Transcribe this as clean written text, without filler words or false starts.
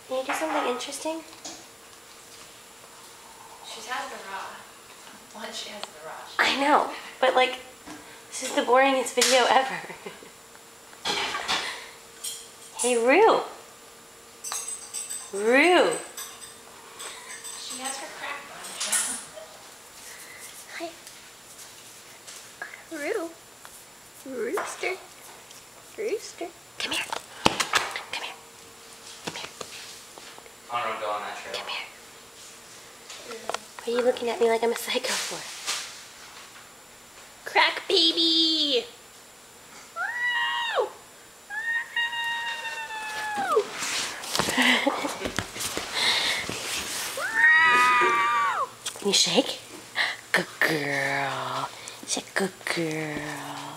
Can you do something interesting? She has the rush. Once she has the rush. I know, but like, this is the boringest video ever. Hey, Rue. Rue. She has her crack on. Hi. Rue. Rooster. Rooster. Come here. Come here. Come here. I don't go on that trail. Come here. Why are you looking at me like I'm a psycho for? Crack baby! Can you shake? Good girl. She's a good girl.